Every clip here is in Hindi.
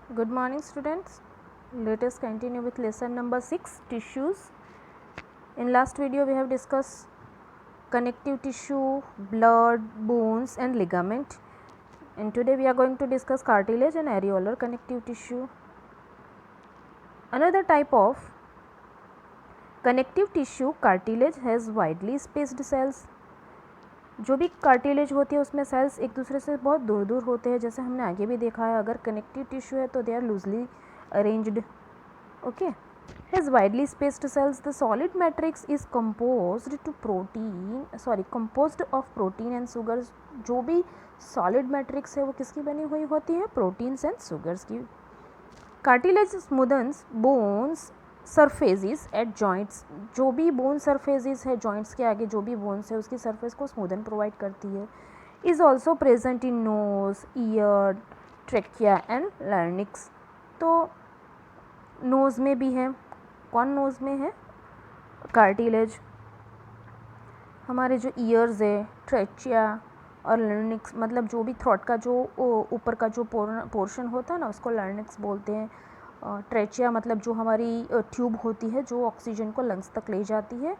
Good morning, students. Let us continue with lesson number 6, tissues. In last video we have discussed connective tissue, blood, bones and ligament, and today we are going to discuss cartilage and areolar connective tissue. Another type of connective tissue, cartilage, has widely spaced cells. जो भी कार्टिलेज होती है उसमें सेल्स एक दूसरे से बहुत दूर दूर होते हैं, जैसे हमने आगे भी देखा है. अगर कनेक्टिव टिश्यू है तो they are loosely arranged. Okay, has widely spaced cells. The solid matrix is composed of protein and sugars. जो भी सॉलिड मैट्रिक्स है वो किसकी बनी हुई होती है? प्रोटीन्स एंड सुगर्स की. Cartilage smoothens bones surfaces at joints. जो भी बोन सरफेसिस है जॉइंट्स के आगे, जो भी बोन्स है उसकी सरफेस को स्मूदन प्रोवाइड करती है. Is also present in knows, year, trachea and larynx. तो नोज़ में भी है. कौन नोज़ में है? कार्टिलेज. हमारे जो ईयर्स है, ट्रेकिया और लैरिंक्स, मतलब जो भी थ्रोट का जो ऊपर का जो पोर्शन होता है ना उसको लैरिंक्स बोलते हैं. ट्रेचिया मतलब जो हमारी ट्यूब होती है जो ऑक्सीजन को लंग्स तक ले जाती है,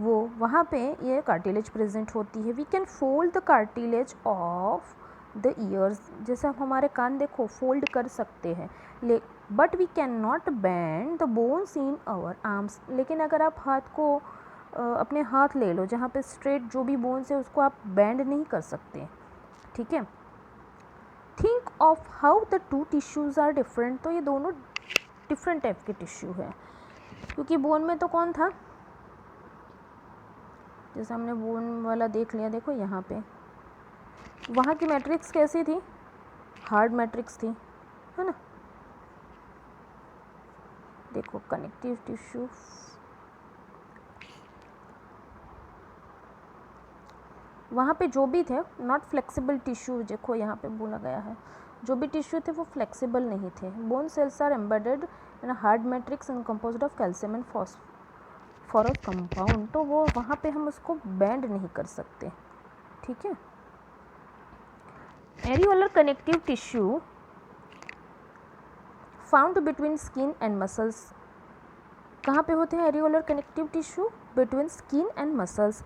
वो वहाँ पे ये कार्टिलेज प्रेजेंट होती है. We can fold the cartilage of the ears. जैसे आप हमारे कान देखो फोल्ड कर सकते हैं, but we can not bend the bones in our arms. लेकिन अगर आप हाथ को अपने हाथ ले लो जहाँ पे स्ट्रेट जो भी बोन्स है उसको आप बेंड नहीं कर सकते. ठीक है. Think of how the two tissues are different. तो ये दोनों डिफरेंट टाइप के टिश्यू है, क्योंकि बोन में तो कौन था? जैसे हमने बोन वाला देख लिया, देखो यहाँ पे वहाँ की मैट्रिक्स कैसी थी? हार्ड मैट्रिक्स थी, है ना. देखो कनेक्टिव टिश्यू, वहाँ पे जो भी थे नॉट फ्लेक्सिबल टिश्यू. देखो यहाँ पे बोला गया है जो भी टिश्यू थे वो फ्लेक्सिबल नहीं थे. Bone cells are embedded in hard matrix and composed of calcium and phosphorus compound. तो वो वहाँ पे हम उसको बेंड नहीं कर सकते. ठीक है. Areolar connective tissue found between skin and muscles. कहाँ पे होते हैं areolar connective tissue? Between skin and muscles,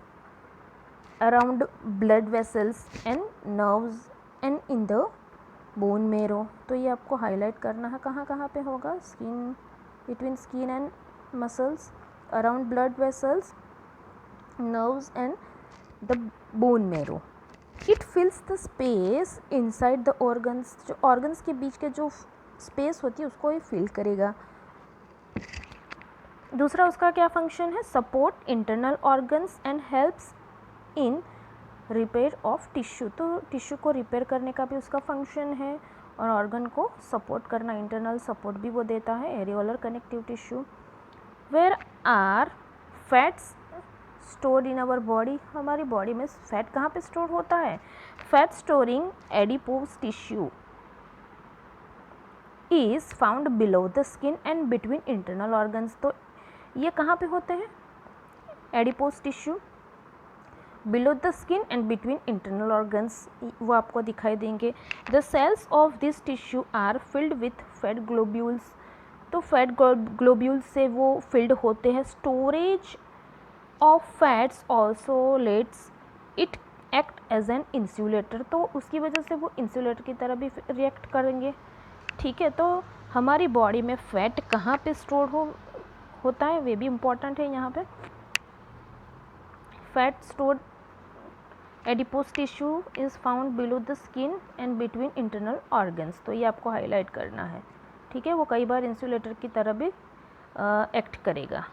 around blood vessels and nerves and in the bone marrow. तो ये आपको हाईलाइट करना है कहाँ कहाँ पे होगा? Skin, between skin and muscles, around blood vessels, nerves and the bone marrow. It फिल्स the space inside the organs. जो ऑर्गन्स के बीच के जो स्पेस होती है उसको ये फिल करेगा. दूसरा उसका क्या फंक्शन है? Support internal organs and helps in repair of tissue. तो टिश्यू को रिपेयर करने का भी उसका फंक्शन है और ऑर्गन को सपोर्ट करना, इंटरनल सपोर्ट भी वो देता है. Areolar connective tissue. Where are fats stored in our body. हमारी बॉडी में फैट कहाँ पे स्टोर होता है? Fat storing adipose tissue is found below the skin and between internal organs. तो ये कहाँ पे होते हैं? Adipose tissue below the skin and between internal organs, वो आपको दिखाई देंगे. The cells of this tissue are filled with fat globules. तो फैट ग्लोब्यूल्स से वो फिल्ड होते हैं. Storage of fats also lets it act as an insulator. तो उसकी वजह से वो इंसुलेटर की तरह भी रिएक्ट करेंगे. ठीक है. तो हमारी बॉडी में फैट कहाँ पे स्टोर होता है वे भी इम्पॉर्टेंट है. यहाँ पे fat stored adipose tissue is found below the skin and between internal organs. तो ये आपको हाईलाइट करना है. ठीक है. वो कई बार इंसुलेटर की तरह भी एक्ट करेगा.